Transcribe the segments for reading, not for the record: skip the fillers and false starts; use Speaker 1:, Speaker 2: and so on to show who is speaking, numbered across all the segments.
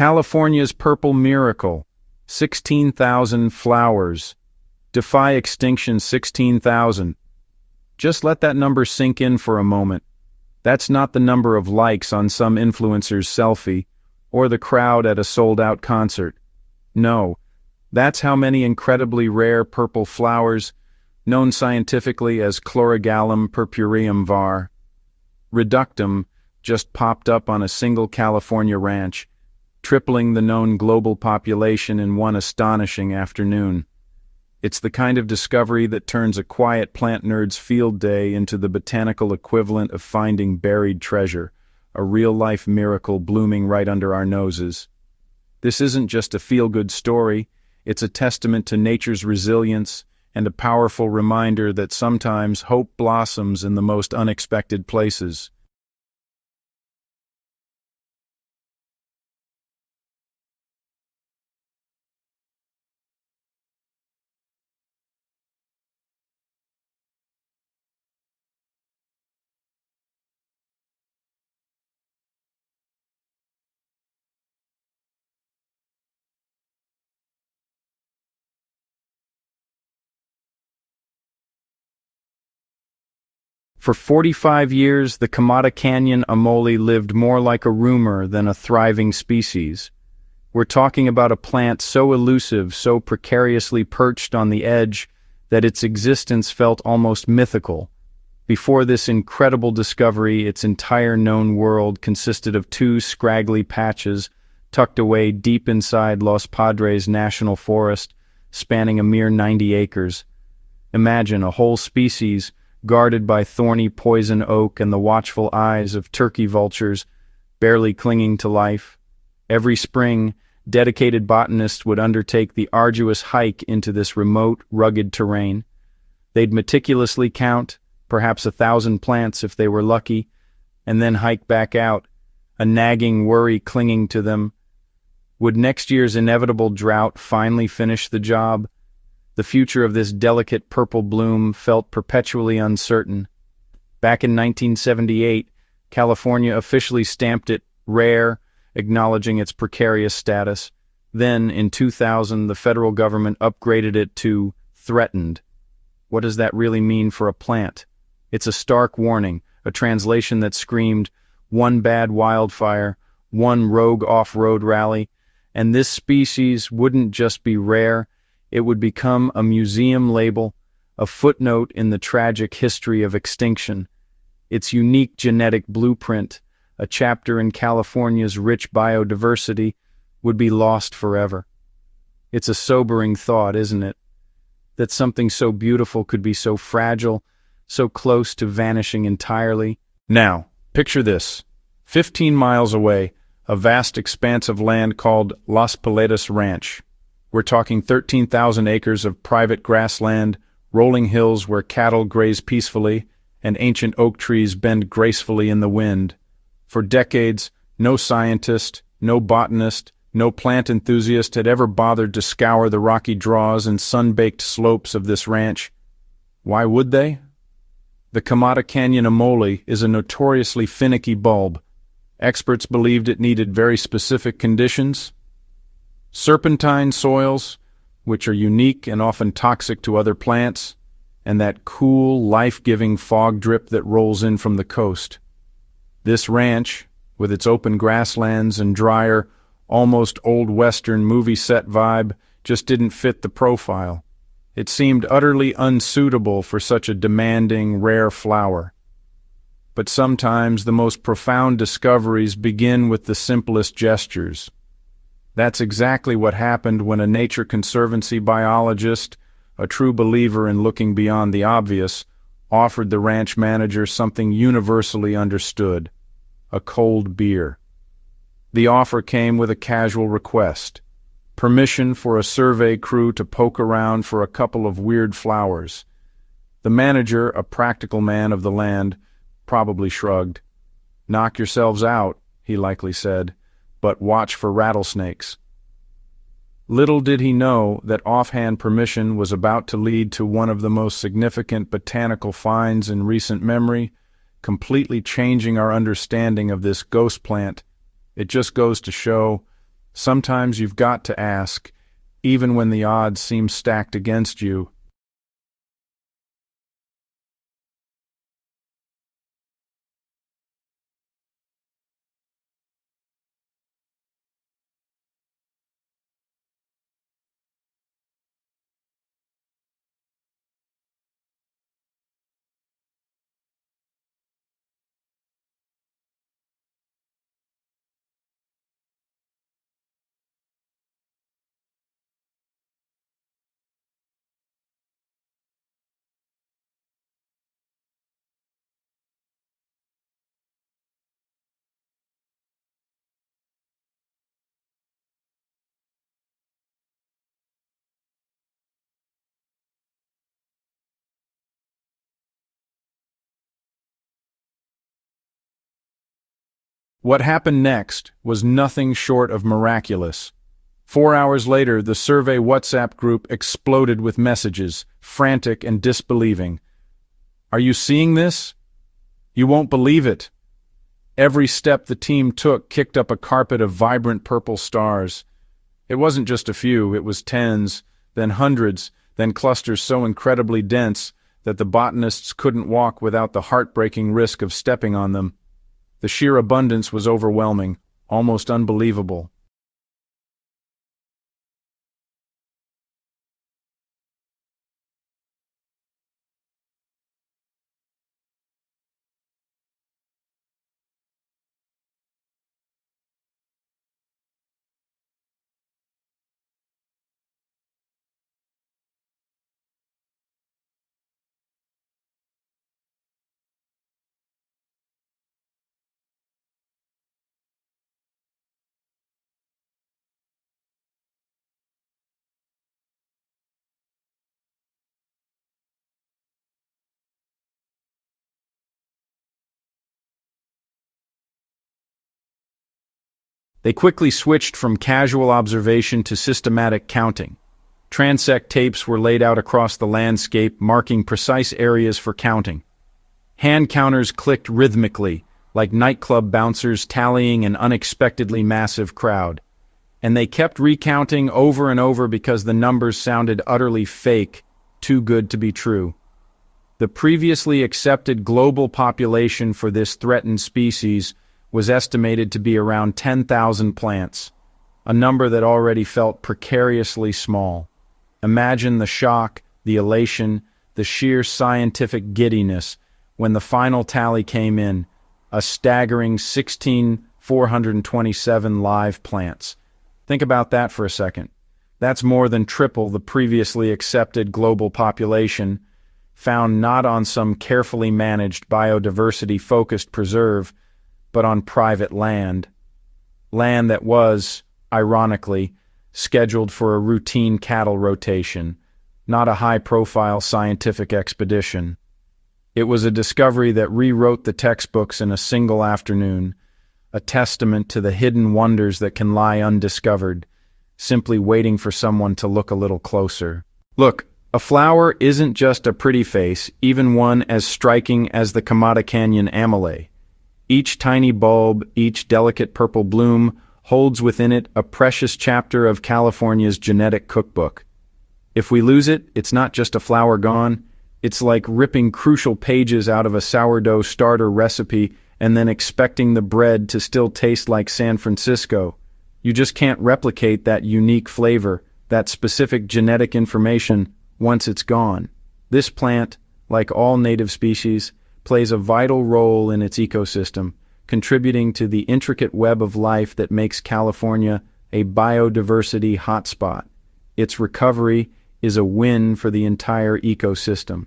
Speaker 1: California's purple miracle, 16,000 flowers. Defy extinction, 16,000. Just let that number sink in for a moment. That's not the number of likes on some influencer's selfie, or the crowd at a sold-out concert. No, that's how many incredibly rare purple flowers, known scientifically as Chlorogalum purpureum var. Reductum just popped up on a single California ranch, tripling the known global population in one astonishing afternoon. It's the kind of discovery that turns a quiet plant nerd's field day into the botanical equivalent of finding buried treasure, a real-life miracle blooming right under our noses. This isn't just a feel-good story, it's a testament to nature's resilience and a powerful reminder that sometimes hope blossoms in the most unexpected places. For 45 years, the Camatta Canyon amole lived more like a rumor than a thriving species. We're talking about a plant so elusive, so precariously perched on the edge, that its existence felt almost mythical. Before this incredible discovery, its entire known world consisted of two scraggly patches tucked away deep inside Los Padres National Forest, spanning a mere 90 acres. Imagine a whole species guarded by thorny poison oak and the watchful eyes of turkey vultures, barely clinging to life. Every spring, dedicated botanists would undertake the arduous hike into this remote, rugged terrain. They'd meticulously count, perhaps 1,000 plants if they were lucky, and then hike back out, a nagging worry clinging to them. Would next year's inevitable drought finally finish the job? The future of this delicate purple bloom felt perpetually uncertain. Back in 1978, California officially stamped it rare, acknowledging its precarious status. Then, in 2000, the federal government upgraded it to threatened. What does that really mean for a plant? It's a stark warning, a translation that screamed, one bad wildfire, one rogue off-road rally, and this species wouldn't just be rare, it would become a museum label, a footnote in the tragic history of extinction. Its unique genetic blueprint, a chapter in California's rich biodiversity, would be lost forever. It's a sobering thought, isn't it? That something so beautiful could be so fragile, so close to vanishing entirely. Now, picture this. 15 miles away, a vast expanse of land called Las Paletas Ranch. We're talking 13,000 acres of private grassland, rolling hills where cattle graze peacefully, and ancient oak trees bend gracefully in the wind. For decades, no scientist, no botanist, no plant enthusiast had ever bothered to scour the rocky draws and sun-baked slopes of this ranch. Why would they? The Camatta Canyon amole is a notoriously finicky bulb. Experts believed it needed very specific conditions. Serpentine soils, which are unique and often toxic to other plants, and that cool, life-giving fog drip that rolls in from the coast. This ranch, with its open grasslands and drier, almost old Western movie set vibe, just didn't fit the profile. It seemed utterly unsuitable for such a demanding, rare flower. But sometimes the most profound discoveries begin with the simplest gestures. That's exactly what happened when a Nature Conservancy biologist, a true believer in looking beyond the obvious, offered the ranch manager something universally understood: a cold beer. The offer came with a casual request: permission for a survey crew to poke around for a couple of weird flowers. The manager, a practical man of the land, probably shrugged. "Knock yourselves out," he likely said, "but watch for rattlesnakes." Little did he know that offhand permission was about to lead to one of the most significant botanical finds in recent memory, completely changing our understanding of this ghost plant. It just goes to show, Sometimes you've got to ask, even when the odds seem stacked against you. What happened next was nothing short of miraculous. 4 hours later, the survey WhatsApp group exploded with messages, frantic and disbelieving. "Are you seeing this? You won't believe it." Every step the team took kicked up a carpet of vibrant purple stars. It wasn't just a few, it was tens, then hundreds, then clusters so incredibly dense that the botanists couldn't walk without the heartbreaking risk of stepping on them. The sheer abundance was overwhelming, almost unbelievable. They quickly switched from casual observation to systematic counting. Transect tapes were laid out across the landscape, marking precise areas for counting. Hand counters clicked rhythmically, like nightclub bouncers tallying an unexpectedly massive crowd. And they kept recounting over and over because the numbers sounded utterly fake, too good to be true. The previously accepted global population for this threatened species was estimated to be around 10,000 plants, a number that already felt precariously small. Imagine the shock, the elation, the sheer scientific giddiness when the final tally came in, a staggering 16,427 live plants. Think about that for a second. That's more than triple the previously accepted global population, found not on some carefully managed biodiversity-focused preserve, but on private land. Land that was, ironically, scheduled for a routine cattle rotation, not a high-profile scientific expedition. It was a discovery that rewrote the textbooks in a single afternoon, a testament to the hidden wonders that can lie undiscovered, simply waiting for someone to look a little closer. Look, a flower isn't just a pretty face, even one as striking as the Camatta Canyon amole. Each tiny bulb, each delicate purple bloom, holds within it a precious chapter of California's genetic cookbook. If we lose it, it's not just a flower gone. It's like ripping crucial pages out of a sourdough starter recipe and then expecting the bread to still taste like San Francisco. You just can't replicate that unique flavor, that specific genetic information, once it's gone. This plant, like all native species, plays a vital role in its ecosystem, contributing to the intricate web of life that makes California a biodiversity hotspot. Its recovery is a win for the entire ecosystem.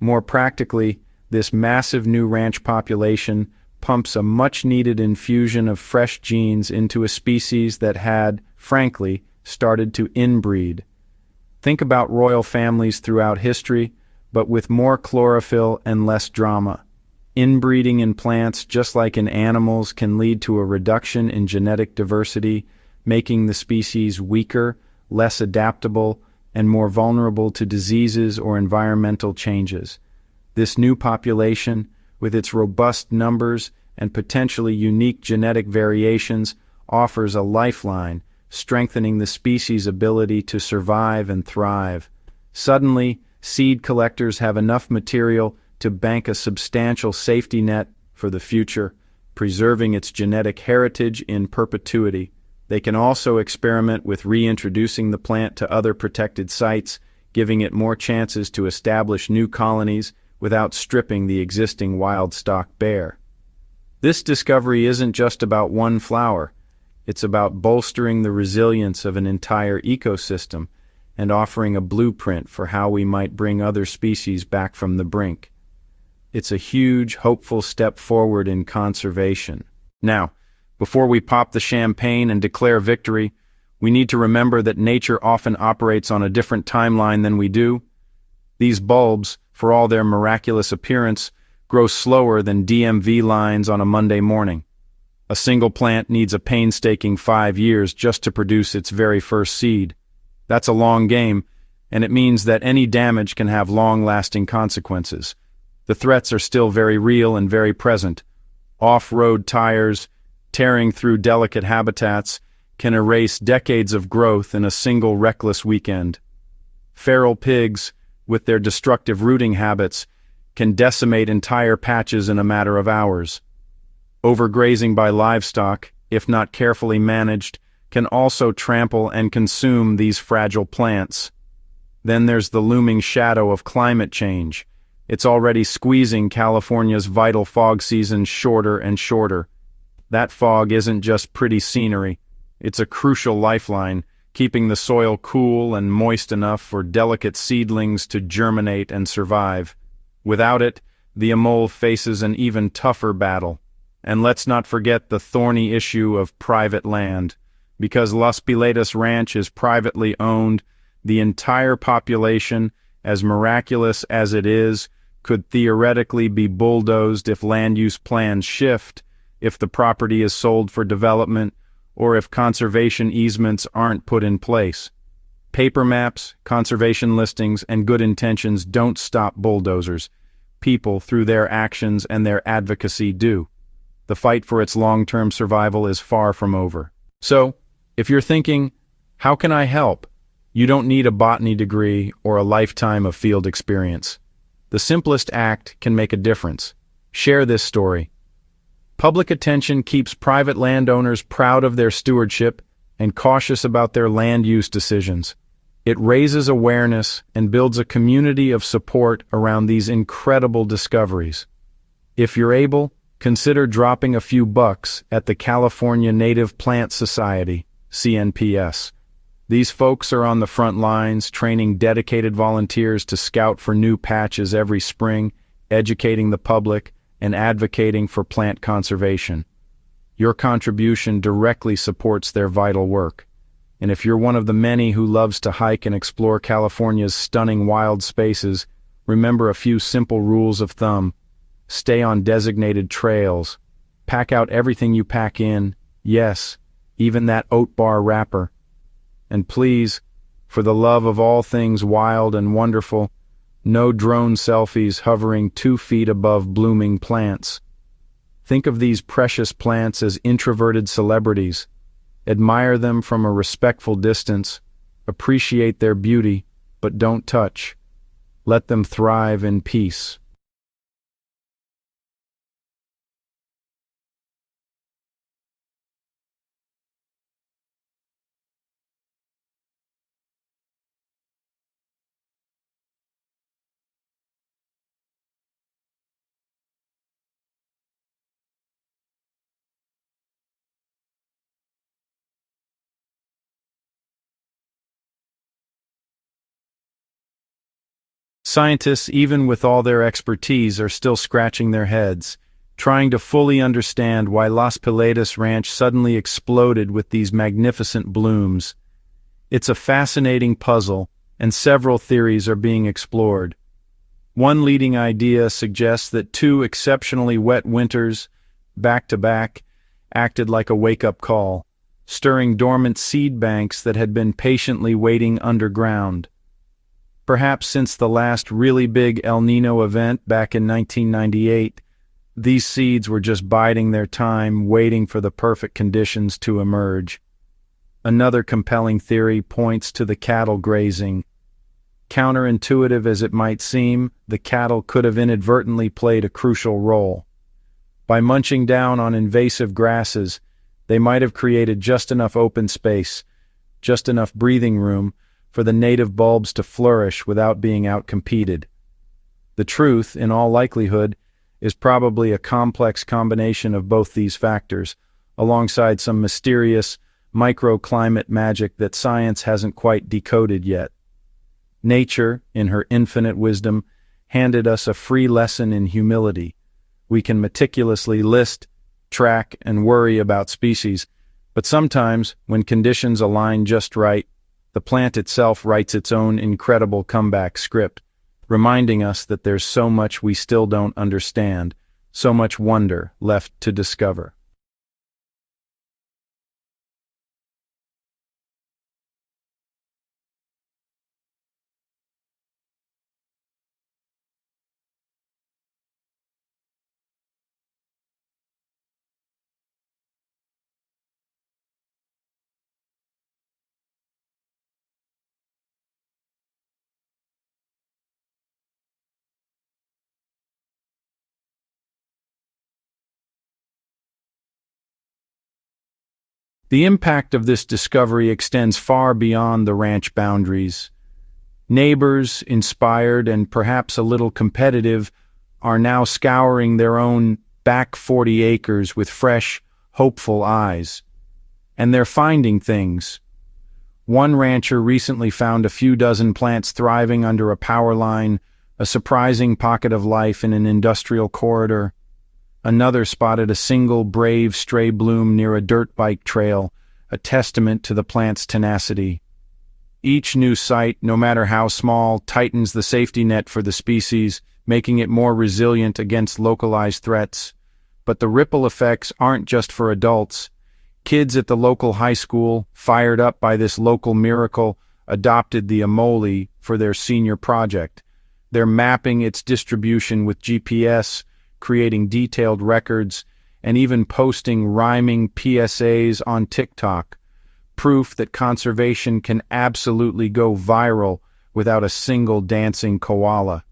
Speaker 1: More practically, this massive new ranch population pumps a much-needed infusion of fresh genes into a species that had, frankly, started to inbreed. Think about royal families throughout history, but with more chlorophyll and less drama. Inbreeding in plants, just like in animals, can lead to a reduction in genetic diversity, making the species weaker, less adaptable, and more vulnerable to diseases or environmental changes. This new population, with its robust numbers and potentially unique genetic variations, offers a lifeline, strengthening the species' ability to survive and thrive. Suddenly, seed collectors have enough material to bank a substantial safety net for the future, preserving its genetic heritage in perpetuity. They can also experiment with reintroducing the plant to other protected sites, giving it more chances to establish new colonies without stripping the existing wild stock bare. This discovery isn't just about one flower. It's about bolstering the resilience of an entire ecosystem and offering a blueprint for how we might bring other species back from the brink. It's a huge, hopeful step forward in conservation. Now, before we pop the champagne and declare victory, we need to remember that nature often operates on a different timeline than we do. These bulbs, for all their miraculous appearance, grow slower than DMV lines on a Monday morning. A single plant needs a painstaking 5 years just to produce its very first seed. That's a long game, and it means that any damage can have long-lasting consequences. The threats are still very real and very present. Off-road tires, tearing through delicate habitats, can erase decades of growth in a single reckless weekend. Feral pigs, with their destructive rooting habits, can decimate entire patches in a matter of hours. Overgrazing by livestock, if not carefully managed, can also trample and consume these fragile plants. Then there's the looming shadow of climate change. It's already squeezing California's vital fog season shorter and shorter. That fog isn't just pretty scenery. It's a crucial lifeline, keeping the soil cool and moist enough for delicate seedlings to germinate and survive. Without it, the amole faces an even tougher battle. And let's not forget the thorny issue of private land. Because Las Piletas Ranch is privately owned, the entire population, as miraculous as it is, could theoretically be bulldozed if land use plans shift, if the property is sold for development, or if conservation easements aren't put in place. Paper maps, conservation listings, and good intentions don't stop bulldozers. People, through their actions and their advocacy, do. The fight for its long-term survival is far from over. So, if you're thinking, how can I help? You don't need a botany degree or a lifetime of field experience. The simplest act can make a difference. Share this story. Public attention keeps private landowners proud of their stewardship and cautious about their land use decisions. It raises awareness and builds a community of support around these incredible discoveries. If you're able, consider dropping a few bucks at the California Native Plant Society, CNPS. These folks are on the front lines, training dedicated volunteers to scout for new patches every spring, educating the public, and advocating for plant conservation. Your contribution directly supports their vital work. And if you're one of the many who loves to hike and explore California's stunning wild spaces, remember a few simple rules of thumb. Stay on designated trails. Pack out everything you pack in, yes, even that oat bar wrapper. And please, for the love of all things wild and wonderful, no drone selfies hovering 2 feet above blooming plants. Think of these precious plants as introverted celebrities. Admire them from a respectful distance. Appreciate their beauty, but don't touch. Let them thrive in peace. Scientists, even with all their expertise, are still scratching their heads, trying to fully understand why Las Piletas Ranch suddenly exploded with these magnificent blooms. It's a fascinating puzzle, and several theories are being explored. One leading idea suggests that 2 exceptionally wet winters, back-to-back, acted like a wake-up call, stirring dormant seed banks that had been patiently waiting underground. Perhaps since the last really big El Niño event back in 1998, these seeds were just biding their time, waiting for the perfect conditions to emerge. Another compelling theory points to the cattle grazing. Counterintuitive as it might seem, the cattle could have inadvertently played a crucial role. By munching down on invasive grasses, they might have created just enough open space, just enough breathing room for the native bulbs to flourish without being outcompeted. The truth, in all likelihood, is probably a complex combination of both these factors, alongside some mysterious microclimate magic that science hasn't quite decoded yet. Nature, in her infinite wisdom, handed us a free lesson in humility. We can meticulously list, track, and worry about species, but sometimes, when conditions align just right, the plant itself writes its own incredible comeback script, reminding us that there's so much we still don't understand, so much wonder left to discover. The impact of this discovery extends far beyond the ranch boundaries. Neighbors, inspired and perhaps a little competitive, are now scouring their own back 40 acres with fresh, hopeful eyes. And they're finding things. One rancher recently found a few dozen plants thriving under a power line, a surprising pocket of life in an industrial corridor. Another spotted a single brave stray bloom near a dirt bike trail, a testament to the plant's tenacity. Each new site, no matter how small, tightens the safety net for the species, making it more resilient against localized threats. But the ripple effects aren't just for adults. Kids at the local high school, fired up by this local miracle, adopted the amole for their senior project. They're mapping its distribution with GPS, creating detailed records, and even posting rhyming PSAs on TikTok, proof that conservation can absolutely go viral without a single dancing koala.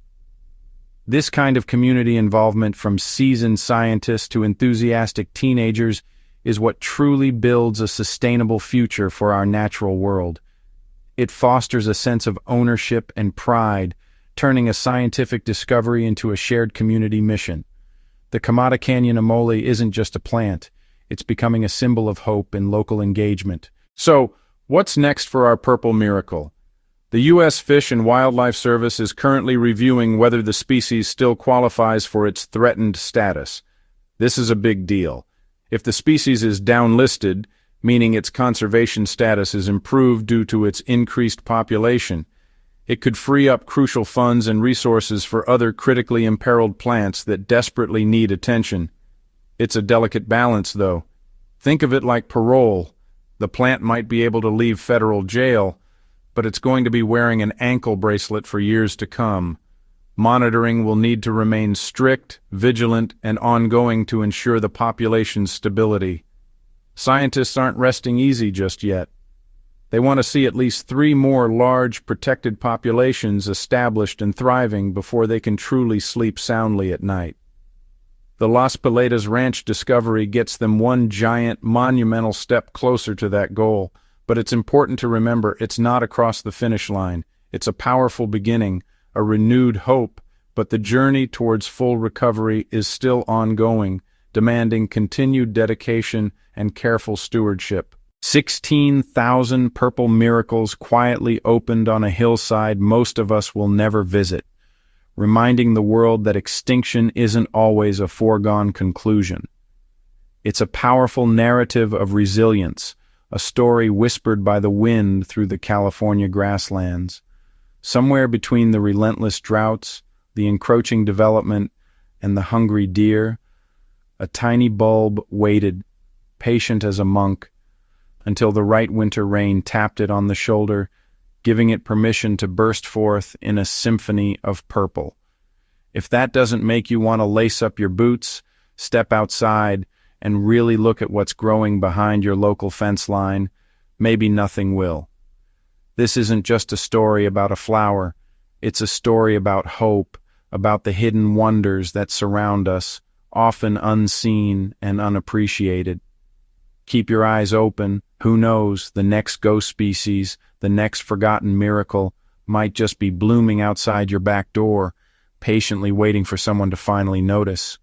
Speaker 1: This kind of community involvement from seasoned scientists to enthusiastic teenagers is what truly builds a sustainable future for our natural world. It fosters a sense of ownership and pride, turning a scientific discovery into a shared community mission. The Camatta Canyon amole isn't just a plant, it's becoming a symbol of hope and local engagement. So, what's next for our purple miracle? The U.S. Fish and Wildlife Service is currently reviewing whether the species still qualifies for its threatened status. This is a big deal. If the species is downlisted, meaning its conservation status is improved due to its increased population, it could free up crucial funds and resources for other critically imperiled plants that desperately need attention. It's a delicate balance, though. Think of it like parole. The plant might be able to leave federal jail, but it's going to be wearing an ankle bracelet for years to come. Monitoring will need to remain strict, vigilant, and ongoing to ensure the population's stability. Scientists aren't resting easy just yet. They want to see at least 3 more large, protected populations established and thriving before they can truly sleep soundly at night. The Las Piletas Ranch discovery gets them one giant, monumental step closer to that goal, but it's important to remember it's not across the finish line. It's a powerful beginning, a renewed hope, but the journey towards full recovery is still ongoing, demanding continued dedication and careful stewardship. 16,000 purple miracles quietly opened on a hillside most of us will never visit, reminding the world that extinction isn't always a foregone conclusion. It's a powerful narrative of resilience, a story whispered by the wind through the California grasslands. Somewhere between the relentless droughts, the encroaching development, and the hungry deer, a tiny bulb waited, patient as a monk, until the right winter rain tapped it on the shoulder, giving it permission to burst forth in a symphony of purple. If that doesn't make you want to lace up your boots, step outside, and really look at what's growing behind your local fence line, maybe nothing will. This isn't just a story about a flower. It's a story about hope, about the hidden wonders that surround us, often unseen and unappreciated. Keep your eyes open. Who knows, the next ghost species, the next forgotten miracle, might just be blooming outside your back door, patiently waiting for someone to finally notice.